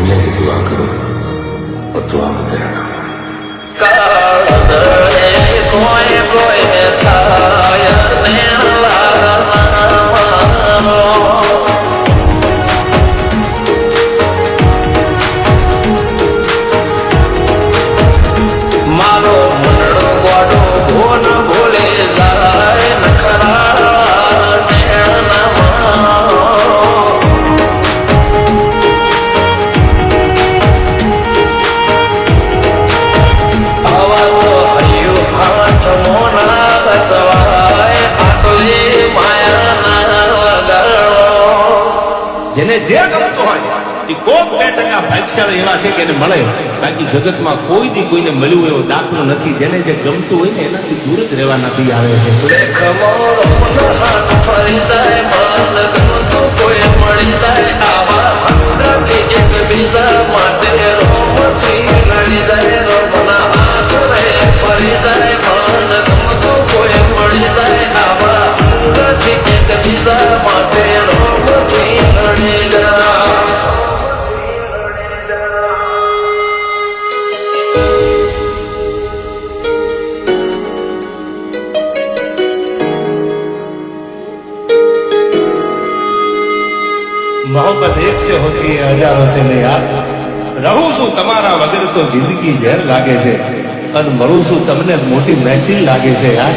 बोलने की दुआ करो और दुआ में तेरा नाम જેને જે ગમતો હોય એ કોક 2% ભાગ્યશાળી એવા છે કે એને મળે, બાકી જગતમાં કોઈ દી કોઈને મળ્યું એવો દાખલો નથી. જેને જે ગમતું હોય ને એનાથી દૂર જ રહેવાના બી આવે છે. मोहब्बत एक से होती है हजारों से नहीं यार. રહું છું તમારા વગર તો જિંદગી ઝેર લાગે છે અને મરું છું તમને મોટી મહેફિલ લાગે છે યાર.